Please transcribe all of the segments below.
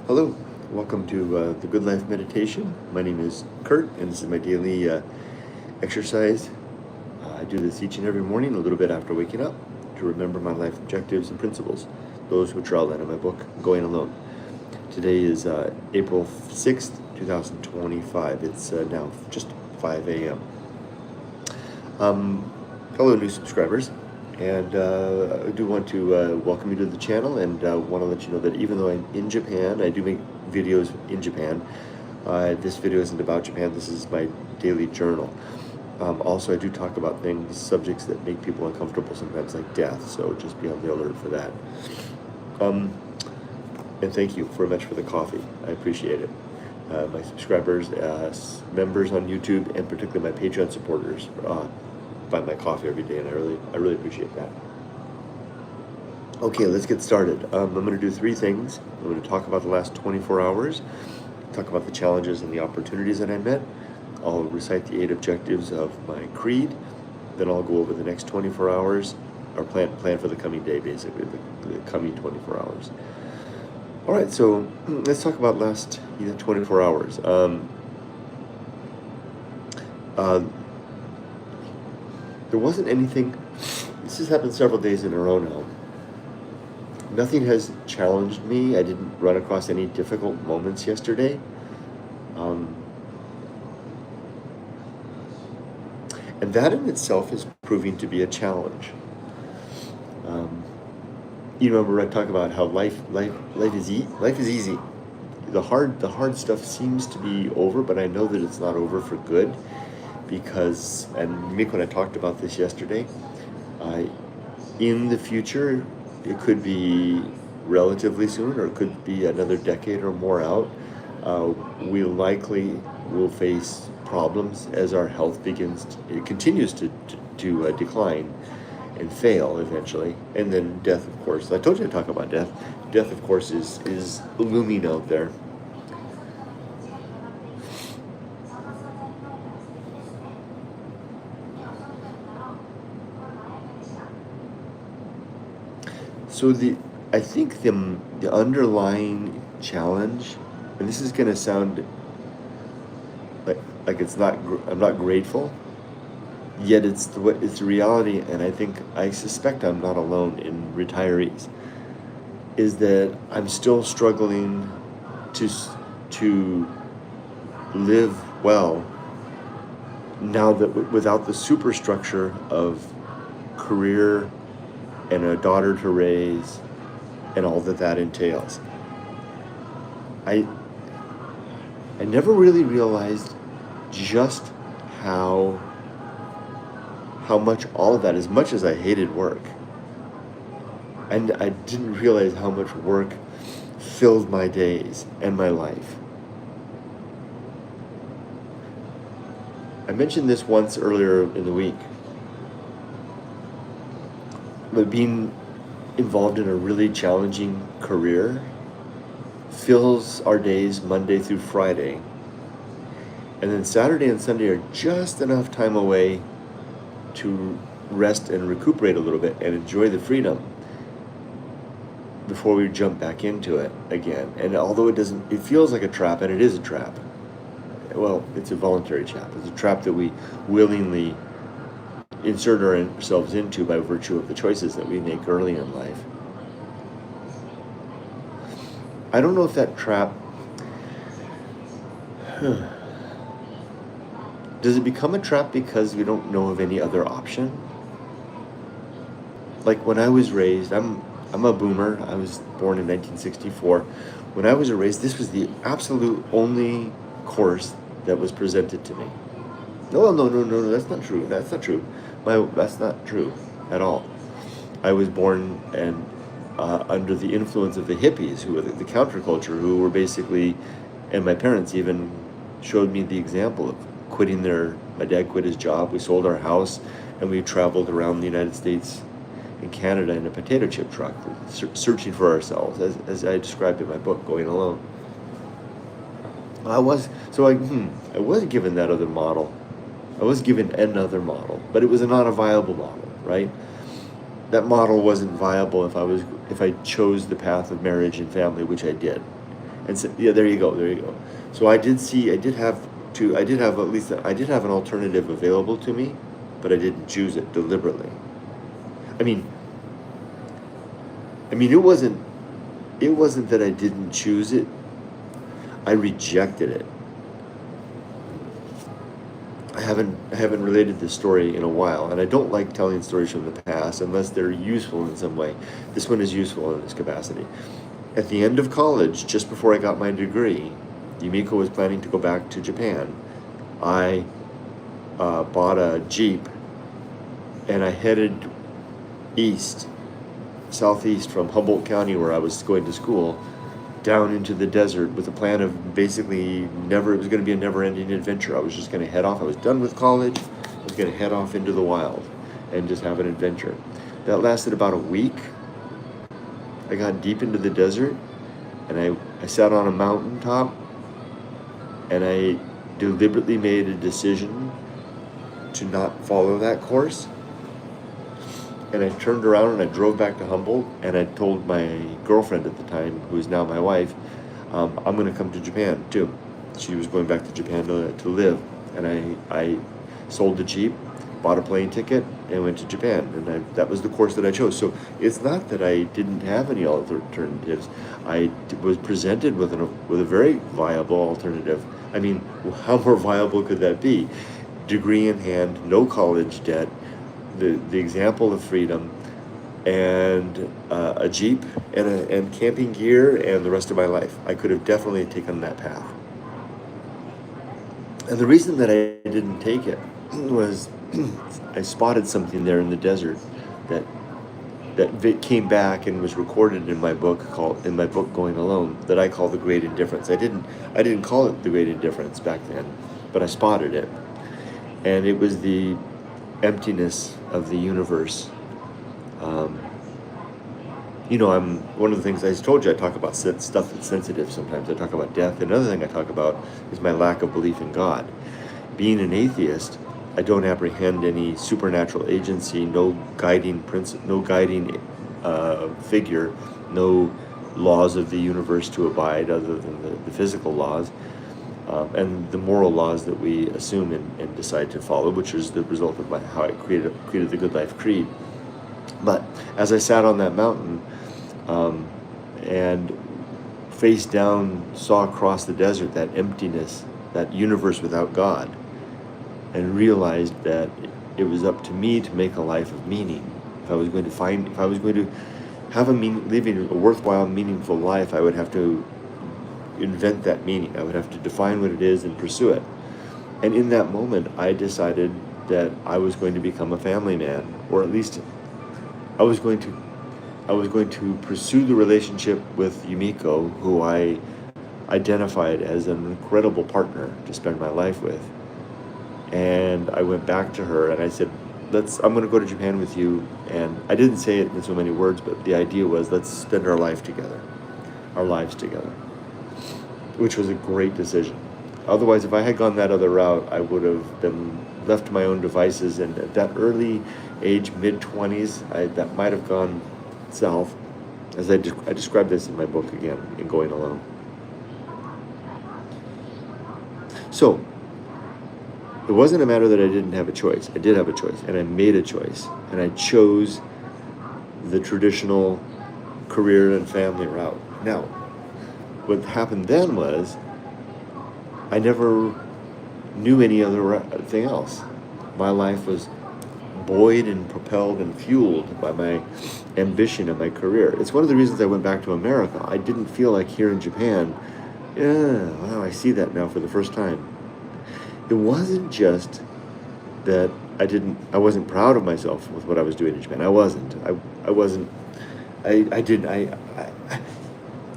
Hello, welcome to the Good Life Meditation. My name is Kurt, and this is my daily exercise. I do this each and every morning, a little bit after waking up, to remember my life objectives and principles, those which are outlined in my book, Going Alone. Today is April 6th, 2025. It's now just 5 a.m. Hello, new subscribers. And I do want to welcome you to the channel, and want to let you know that even though I'm in Japan, I do make videos in Japan. This video isn't about Japan, this is my daily journal. Also, I do talk about subjects that make people uncomfortable sometimes, like death, so just be on the alert for that. And thank you very much for the coffee, I appreciate it. My subscribers, members on YouTube, and particularly my Patreon supporters buy my coffee every day, and I really appreciate that. Okay, let's get started. I'm going to do three things. I'm going to talk about the last 24 hours, talk about the challenges and the opportunities that I met. I'll recite the 8 objectives of my creed. Then I'll go over the next 24 hours, or plan for the coming day, basically, the coming 24 hours. All right, so let's talk about last 24 hours. There wasn't anything. This has happened several days in a row now. Nothing has challenged me. I didn't run across any difficult moments yesterday. And that in itself is proving to be a challenge. You remember I talk about how life is easy. The hard stuff seems to be over, but I know that it's not over for good. Because, and Mick and I talked about this yesterday, in the future, it could be relatively soon, or it could be another decade or more out, we likely will face problems as our health continues to decline and fail eventually. And then death, of course. I told you to talk about death. Death, of course, is looming out there. So I think the underlying challenge, and this is going to sound like I'm not grateful, yet it's the reality, and I suspect I'm not alone in retirees, is that I'm still struggling to live well now that without the superstructure of career and a daughter to raise, and all that entails. I never really realized just how much all of that, as much as I hated work, and I didn't realize how much work filled my days and my life. I mentioned this once earlier in the week, but being involved in a really challenging career fills our days Monday through Friday. And then Saturday and Sunday are just enough time away to rest and recuperate a little bit and enjoy the freedom before we jump back into it again. And although it feels like a trap, and it is a trap. Well, it's a voluntary trap. It's a trap that we willingly insert ourselves into by virtue of the choices that we make early in life. I don't know if that trap, does it become a trap because we don't know of any other option? Like when I was raised, I'm a boomer. I was born in 1964. When I was raised, this was the absolute only course that was presented to me. No, that's not true. That's not true. That's not true at all. I was born and under the influence of the hippies, who were the counterculture, who were basically, and my parents even showed me the example of quitting my dad quit his job, we sold our house, and we traveled around the United States and Canada in a potato chip truck, searching for ourselves, as I described in my book, Going Alone. I was given that other model. I was given another model, but it was not a viable model, right? That model wasn't viable if I chose the path of marriage and family, which I did. And so, yeah, there you go, there you go. So I did see, I did have at least, I did have an alternative available to me, but I didn't choose it deliberately. I mean, it wasn't that I didn't choose it. I rejected it. I haven't related this story in a while, and I don't like telling stories from the past unless they're useful in some way. This one is useful in this capacity. At the end of college, just before I got my degree, Yumiko was planning to go back to Japan. I bought a Jeep, and I headed east, southeast from Humboldt County, where I was going to school, down into the desert with a plan of basically it was going to be a never-ending adventure. I was just going to head off. I was done with college. I was going to head off into the wild and just have an adventure. That lasted about a week. I got deep into the desert, and I sat on a mountaintop, and I deliberately made a decision to not follow that course. And I turned around and I drove back to Humboldt, and I told my girlfriend at the time, who is now my wife, I'm going to come to Japan too. She was going back to Japan to live. And I sold the Jeep, bought a plane ticket, and went to Japan. And that was the course that I chose. So it's not that I didn't have any alternatives. I was presented with a very viable alternative. I mean, how more viable could that be? Degree in hand, no college debt, the example of freedom, and a Jeep and camping gear and the rest of my life. I could have definitely taken that path. And the reason that I didn't take it was I spotted something there in the desert that came back and was recorded in my book Going Alone, that I call the Great Indifference. I didn't call it the Great Indifference back then, but I spotted it. And it was the emptiness of the universe. I'm one of the things I told you, I talk about stuff that's sensitive sometimes. I talk about death. Another thing I talk about is my lack of belief in God. Being an atheist, I don't apprehend any supernatural agency, no guiding principle, no guiding figure, no laws of the universe to abide other than the physical laws. And the moral laws that we assume and decide to follow, which is the result of how I created the Good Life Creed. But as I sat on that mountain and face down, saw across the desert that emptiness, that universe without God, and realized that it was up to me to make a life of meaning. If I was going to have living a worthwhile, meaningful life, I would have to invent that meaning. I would have to define what it is and pursue it. And in that moment, I decided that I was going to become a family man, or at least I was going to pursue the relationship with Yumiko, who I identified as an incredible partner to spend my life with. And I went back to her and I said, I'm going to go to Japan with you. And I didn't say it in so many words, but the idea was, let's spend our lives together, which was a great decision. Otherwise, if I had gone that other route, I would have been left to my own devices. And at that early age, mid-20s, that might have gone south, as I describe this in my book again, in Going Alone. So, it wasn't a matter that I didn't have a choice. I did have a choice, and I made a choice. And I chose the traditional career and family route. Now, what happened then was I never knew any other thing else. My life was buoyed and propelled and fueled by my ambition and my career. It's one of the reasons I went back to America. I didn't feel like here in Japan, I see that now for the first time. It wasn't just that I wasn't proud of myself with what I was doing in Japan. I wasn't.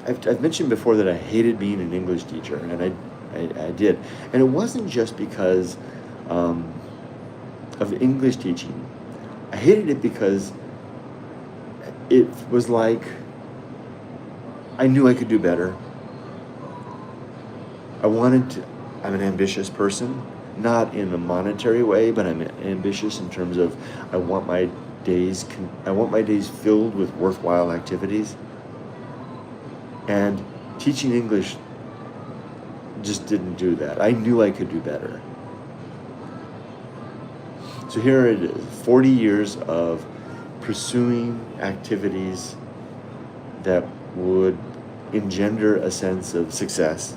I've mentioned before that I hated being an English teacher, and I did. And it wasn't just because of English teaching. I hated it because it was like I knew I could do better. I'm an ambitious person, not in a monetary way, but I'm ambitious in terms of I want my days filled with worthwhile activities. And teaching English just didn't do that. I knew I could do better. So here it is, 40 years of pursuing activities that would engender a sense of success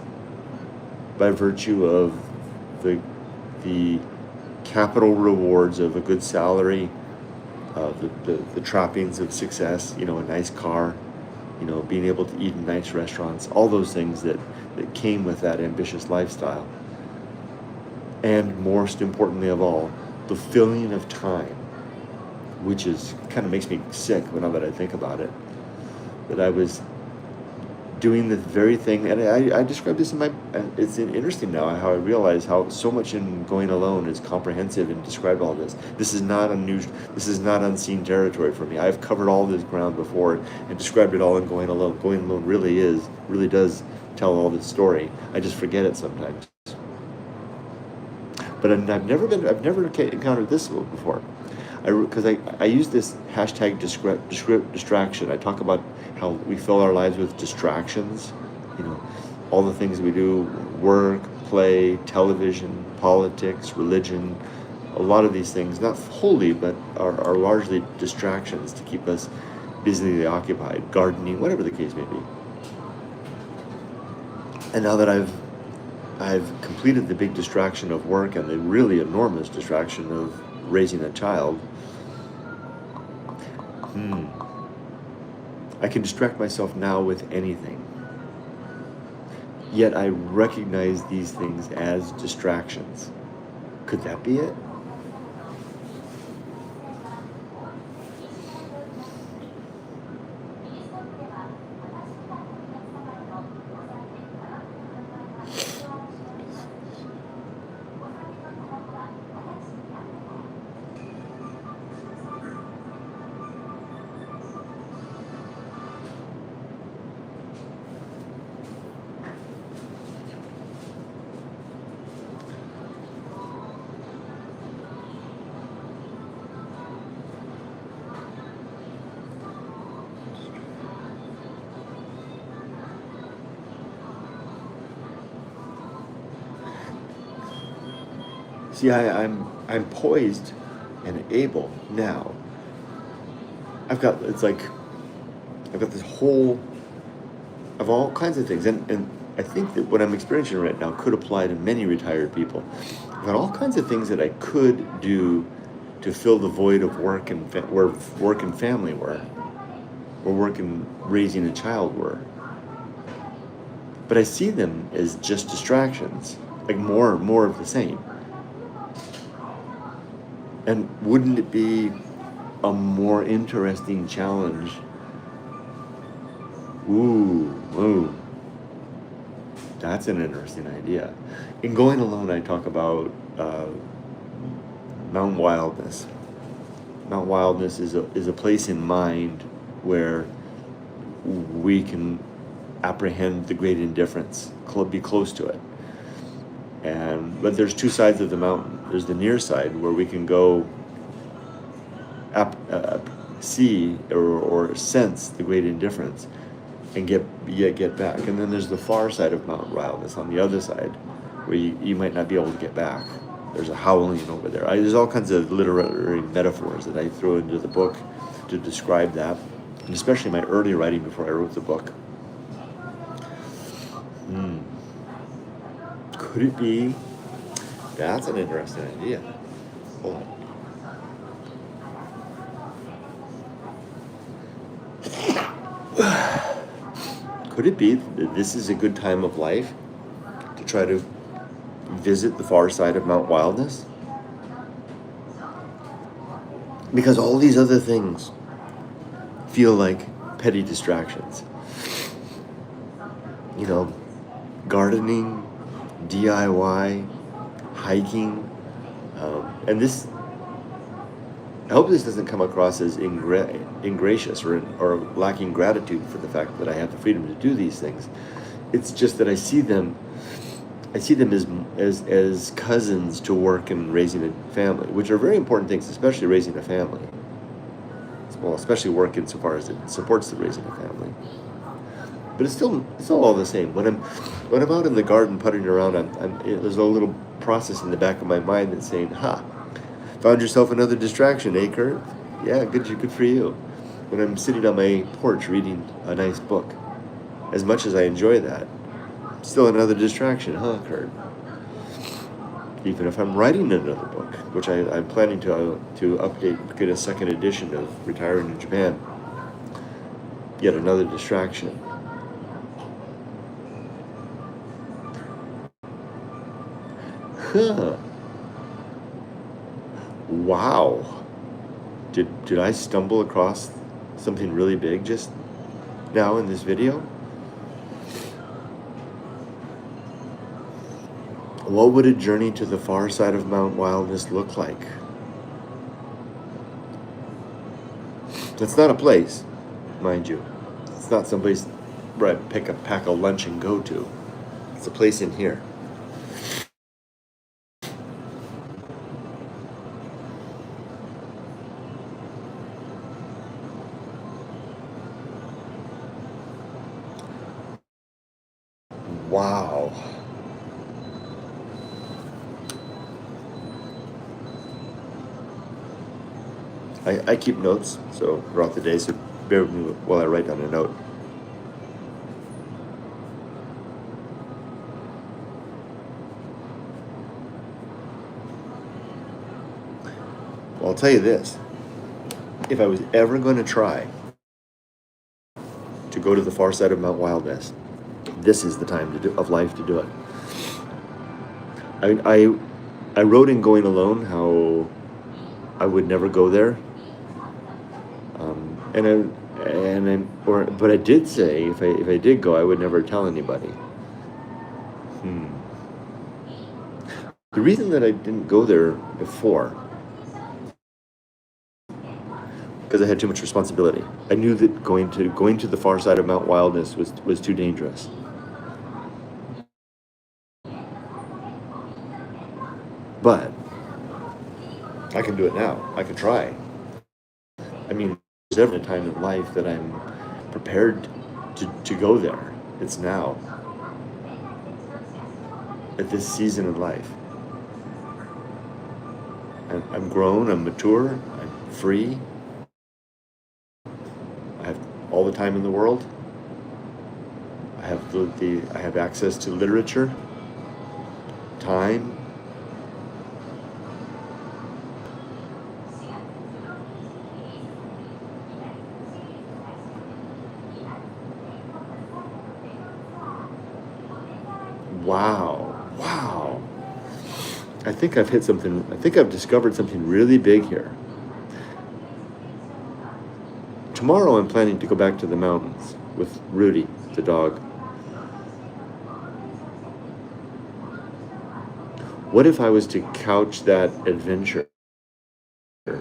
by virtue of the capital rewards of a good salary, the trappings of success, a nice car, being able to eat in nice restaurants, all those things that came with that ambitious lifestyle. And most importantly of all, the filling of time, which is kind of makes me sick now that I think about it, that I was doing the very thing, and I described this it's interesting now how I realize how so much in Going Alone is comprehensive and described all this. This is not unseen territory for me. I've covered all this ground before and described it all in Going Alone. Going Alone really does tell all this story. I just forget it sometimes. But I've never encountered this before. Because I use this hashtag distraction. I talk about how we fill our lives with distractions, all the things we do, work, play, television, politics, religion, a lot of these things, not wholly, but are largely distractions to keep us busily occupied, gardening, whatever the case may be. And now that I've completed the big distraction of work and the really enormous distraction of raising a child, I can distract myself now with anything. Yet I recognize these things as distractions. Could that be it? See, I'm poised and able now. I've got this whole of all kinds of things, and I think that what I'm experiencing right now could apply to many retired people. I've got all kinds of things that I could do to fill the void of work and where work and family were, or work and raising a child were. But I see them as just distractions, like more of the same. And wouldn't it be a more interesting challenge? Ooh, that's an interesting idea. In Going Alone, I talk about Mount Wildness. Mount Wildness is a place in mind where we can apprehend the great indifference, be close to it. But there's two sides of the mountain. There's the near side where we can go see or sense the great indifference and get back. And then there's the far side of Mount Wildness on the other side where you might not be able to get back. There's a howling over there. There's all kinds of literary metaphors that I throw into the book to describe that, and especially my early writing before I wrote the book. Could it be? That's an interesting idea. Hold on. Could it be that this is a good time of life to try to visit the far side of Mount Wildness? Because all these other things feel like petty distractions. Gardening, DIY, hiking, and this. I hope this doesn't come across as ingracious or lacking gratitude for the fact that I have the freedom to do these things. It's just that I see them as cousins to work and raising a family, which are very important things, especially raising a family. Well, especially work insofar as it supports the raising of a family. but it's still all the same. When I'm out in the garden puttering around, there's a little process in the back of my mind that's saying, "Ha, found yourself another distraction, eh, Kurt? Yeah, good for you." When I'm sitting on my porch reading a nice book, as much as I enjoy that, still another distraction, huh, Kurt? Even if I'm writing another book, which I'm planning to update, get a second edition of Retiring in Japan, yet another distraction. Huh. Wow. Did I stumble across something really big just now in this video? What would a journey to the far side of Mount Wildness look like? It's not a place, mind you. It's not someplace where I pack a lunch and go to. It's a place in here. Wow. I keep notes so throughout the day, so bear with me while I write down a note. Well, I'll tell you this. If I was ever going to try to go to the far side of Mount Wildness, this is the time of life to do it. I wrote in Going Alone how I would never go there, but I did say if I did go, I would never tell anybody. The reason that I didn't go there before, because I had too much responsibility. I knew that going to the far side of Mount Wildness was too dangerous. But I can do it now. I can try. I mean, there's ever a time in life that I'm prepared to go there. It's now. At this season in life. I'm grown, I'm mature, I'm free. I have all the time in the world. I have access to literature, time. Wow. I think I've hit something. I think I've discovered something really big here. Tomorrow I'm planning to go back to the mountains with Rudy, the dog. What if I was to couch that adventure? You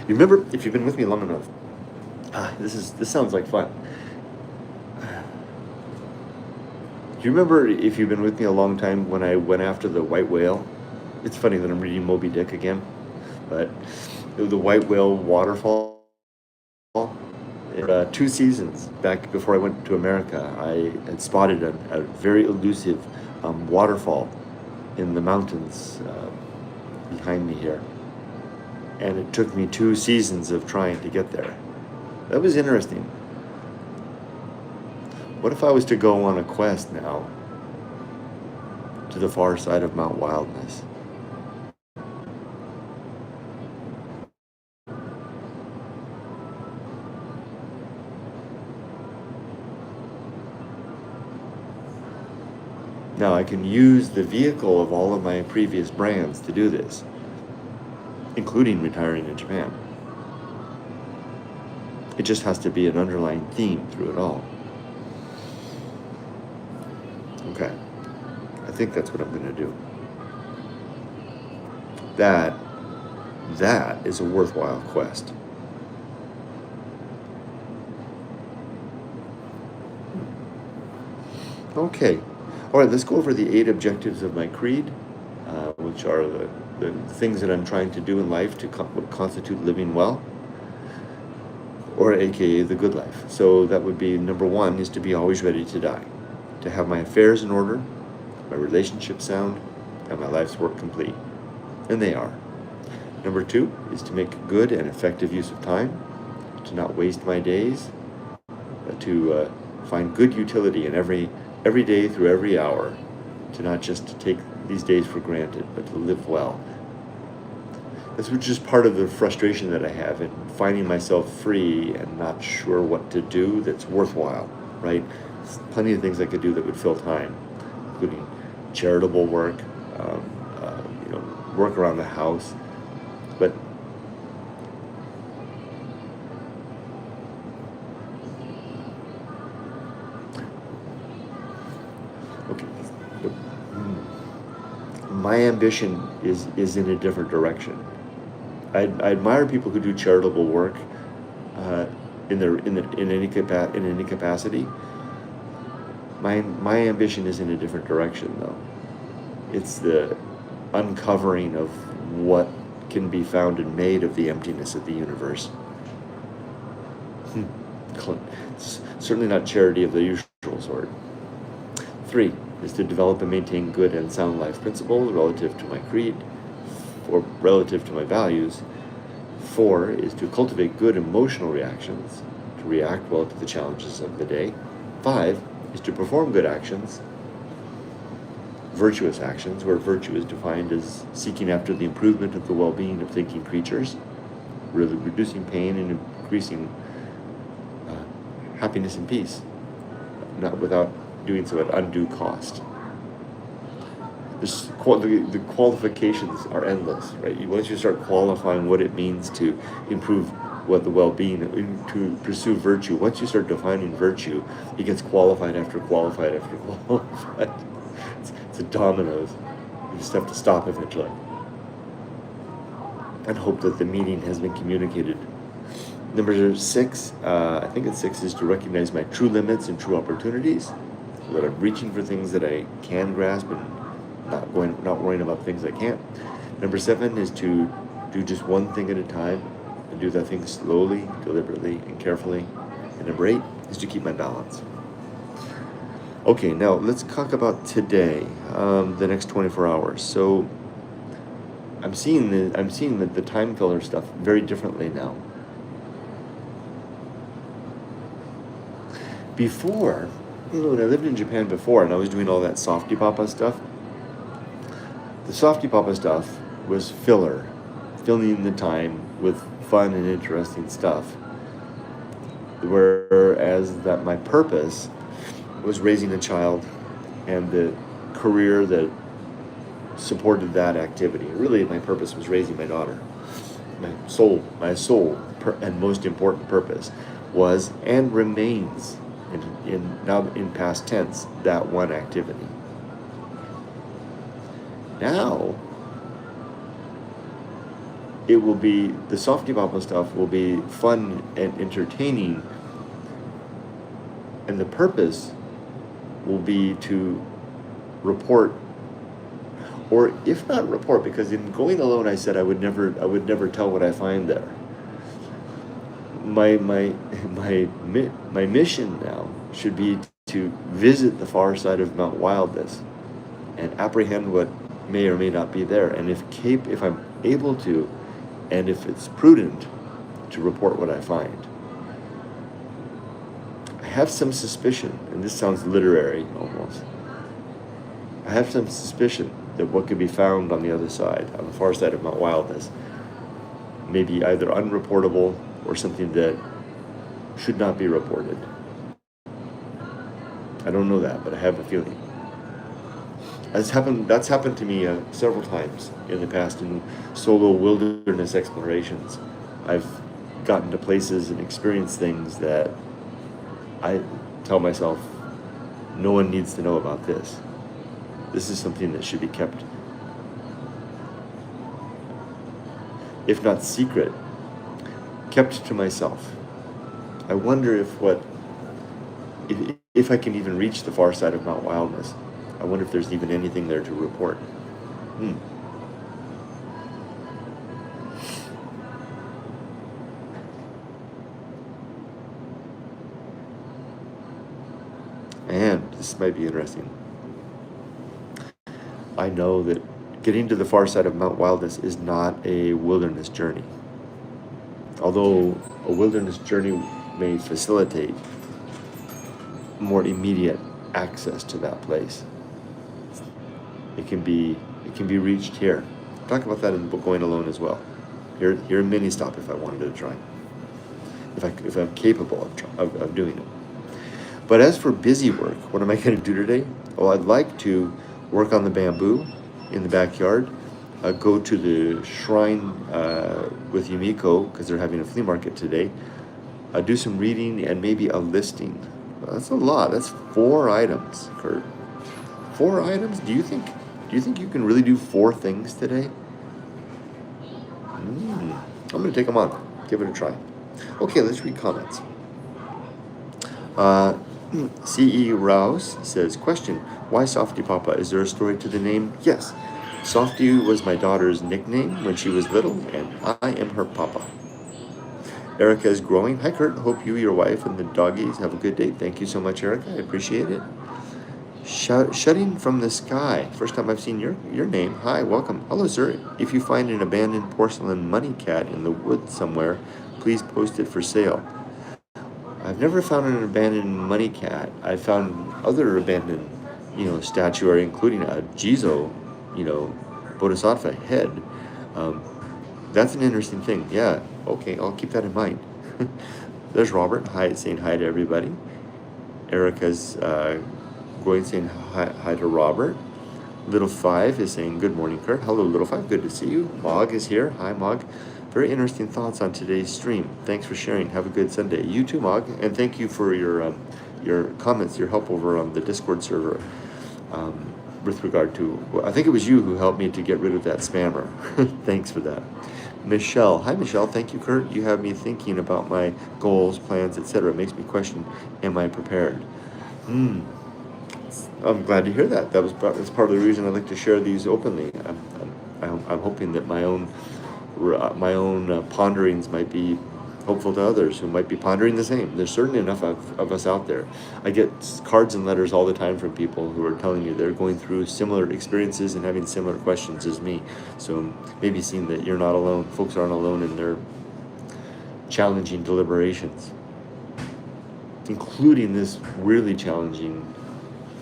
remember, if you've been with me long enough, this sounds like fun. Do you remember, if you've been with me a long time, when I went after the white whale? It's funny that I'm reading Moby Dick again, but the white whale waterfall. 2 seasons back before I went to America, I had spotted a very elusive waterfall in the mountains behind me here. And it took me 2 seasons of trying to get there. That was interesting. What if I was to go on a quest now to the far side of Mount Wildness? Now I can use the vehicle of all of my previous brands to do this, including Retiring in Japan. It just has to be an underlying theme through it all. Okay, I think that's what I'm going to do. That is a worthwhile quest. Okay. All right, let's go over the 8 objectives of my creed, which are the things that I'm trying to do in life to constitute living well. or aka the good life. So that would be number one is to be always ready to die, to have my affairs in order, my relationships sound, and my life's work complete. And they are. Number two is to make good and effective use of time, to not waste my days, but to find good utility in every day through every hour, to not just to take these days for granted, but to live well. That's just part of the frustration that I have in finding myself free and not sure what to do that's worthwhile, right? There's plenty of things I could do that would fill time, including charitable work, work around the house, but okay. My ambition is in a different direction. I admire people who do charitable work in any capacity. My ambition is in a different direction, though. It's the uncovering of what can be found and made of the emptiness of the universe. It's certainly not charity of the usual sort. 3 is to develop and maintain good and sound life principles relative to my creed, or relative to my values. 4 is to cultivate good emotional reactions, to react well to the challenges of the day. 5 is to perform good actions, virtuous actions, where virtue is defined as seeking after the improvement of the well-being of thinking creatures, really reducing pain and increasing happiness and peace, not without doing so at undue cost. The qualifications are endless, right? Once you start qualifying what it means to improve what the well-being, to pursue virtue, once you start defining virtue, it gets qualified after qualified after qualified. It's a dominoes. You just have to stop eventually and hope that the meaning has been communicated. Number 6, I think it's 6, is to recognize my true limits and true opportunities, so that I'm reaching for things that I can grasp and not worrying about things I can't. Number 7 is to do just one thing at a time and do that thing slowly, deliberately, and carefully. And number 8 is to keep my balance. Okay, now let's talk about today, the next 24 hours. So I'm seeing the time filler stuff very differently now. Before, when I lived in Japan before and I was doing all that softypapa stuff, the softypapa stuff was filler, filling the time with fun and interesting stuff. Whereas that my purpose was raising a child and the career that supported that activity. Really, my purpose was raising my daughter. My sole and most important purpose was and remains now in past tense, that one activity. Now, it will be, the softypapa stuff will be fun and entertaining, and the purpose will be to report, or if not report, because in going alone I said I would never tell what I find there. My mission now should be to visit the far side of Mount Wildness and apprehend what may or may not be there, and if I'm able to, and if it's prudent, to report what I find. I have some suspicion, and this sounds literary almost, I have some suspicion that what could be found on the other side, on the far side of Mount Wildness, may be either unreportable or something that should not be reported. I don't know that, but I have a feeling. That's happened to me several times in the past in solo wilderness explorations. I've gotten to places and experienced things that I tell myself, no one needs to know about this. This is something that should be kept, if not secret, kept to myself. I wonder if I can even reach the far side of Mount Wildness. I wonder if there's even anything there to report. And this might be interesting. I know that getting to the far side of Mount Wildness is not a wilderness journey. Although a wilderness journey may facilitate more immediate access to that place. It can be reached here. Talk about that in the book Going Alone as well. Here in Mini Stop if I wanted to try. If I'm capable of doing it. But as for busy work, what am I going to do today? Well, I'd like to work on the bamboo in the backyard, go to the shrine with Yumiko because they're having a flea market today, do some reading and maybe a listing. That's a lot. That's 4 items, Kurt. 4 items? Do you think you can really do 4 things today? I'm going to take them on. Give it a try. Okay, let's read comments. C.E. Rouse says, question, why softypapa? Is there a story to the name? Yes. Softy was my daughter's nickname when she was little, and I am her papa. Erica is growing. Hi, Kurt. Hope you, your wife, and the doggies have a good day. Thank you so much, Erica. I appreciate it. Shutting from the sky. First time I've seen your name. Hi, welcome. Hello, sir. If you find an abandoned porcelain money cat in the woods somewhere, please post it for sale. I've never found an abandoned money cat. I found other abandoned, statuary, including a Jizo, Bodhisattva head. That's an interesting thing. Yeah. Okay, I'll keep that in mind. There's Robert. Hi, saying hi to everybody. Erica's going saying hi to Robert. Little 5 is saying good morning, Kurt. Hello, Little 5. Good to see you. Mog is here. Hi, Mog. Very interesting thoughts on today's stream. Thanks for sharing. Have a good Sunday. You too, Mog. And thank you for your comments, your help over on the Discord server. With regard to, I think it was you who helped me to get rid of that spammer. Thanks for that. Michelle. Hi, Michelle. Thank you, Kurt. You have me thinking about my goals, plans, etc. It makes me question, am I prepared? I'm glad to hear that. That's part of the reason I like to share these openly. I'm hoping that my own ponderings might be hopeful to others who might be pondering the same. There's certainly enough of us out there. I get cards and letters all the time from people who are telling me they're going through similar experiences and having similar questions as me. So maybe seeing that you're not alone. Folks aren't alone in their challenging deliberations, including this really challenging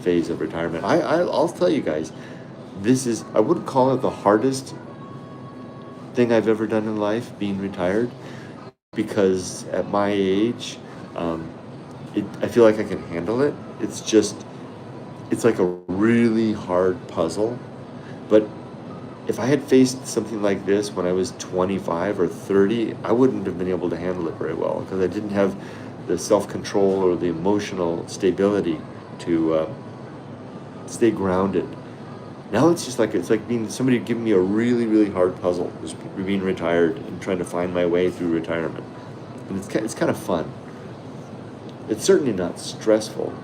phase of retirement. I'll tell you guys, I wouldn't call it the hardest thing I've ever done in life, being retired, because at my age, I feel like I can handle it. It's like a really hard puzzle. But if I had faced something like this when I was 25 or 30, I wouldn't have been able to handle it very well because I didn't have the self-control or the emotional stability to stay grounded. Now it's like being somebody giving me a really, really hard puzzle, just being retired and trying to find my way through retirement. And it's kind of fun. It's certainly not stressful.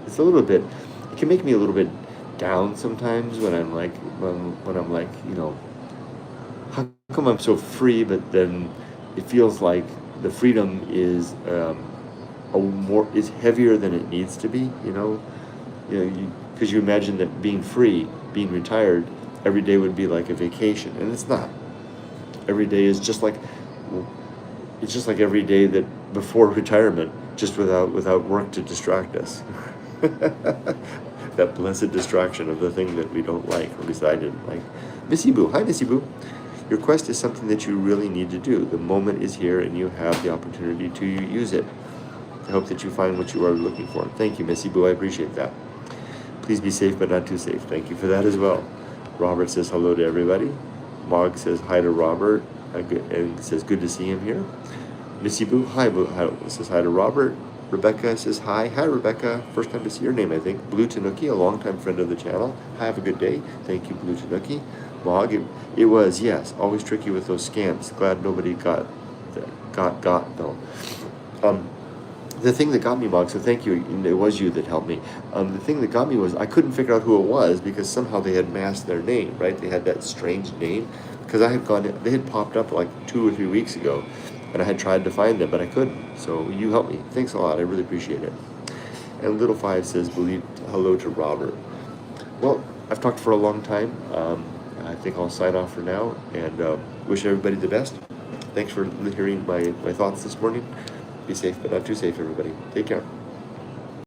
It's a little bit, it can make me a little bit down sometimes when I'm like, how come I'm so free, but then it feels like the freedom is is heavier than it needs to be, because you imagine that being free, being retired, every day would be like a vacation, and it's not. Every day is just like every day that before retirement, just without work to distract us. That blessed distraction of the thing that we don't like, or at least I didn't like. Missy Boo, hi Missy Boo. Your quest is something that you really need to do. The moment is here and you have the opportunity to use it. I hope that you find what you are looking for. Thank you, Missy Boo, I appreciate that. Please be safe, but not too safe. Thank you for that as well. Robert says hello to everybody. Mog says hi to Robert, and says good to see him here. Missy Boo, hi, says hi to Robert. Rebecca says hi. Hi, Rebecca. First time to see your name, I think. Blue Tanuki, a longtime friend of the channel. Hi, have a good day. Thank you, Blue Tanuki. Mog, it was, yes, always tricky with those scams. Glad nobody got though. The thing that got me, Mog, so thank you, it was you that helped me. The thing that got me was I couldn't figure out who it was because somehow they had masked their name, right? They had that strange name. Because they had popped up like 2 or 3 weeks ago, and I had tried to find them, but I couldn't. So you helped me. Thanks a lot. I really appreciate it. And little 5 says, believe hello to Robert. Well, I've talked for a long time. I think I'll sign off for now and wish everybody the best. Thanks for hearing my thoughts this morning. Be safe, but not too safe, everybody. Take care.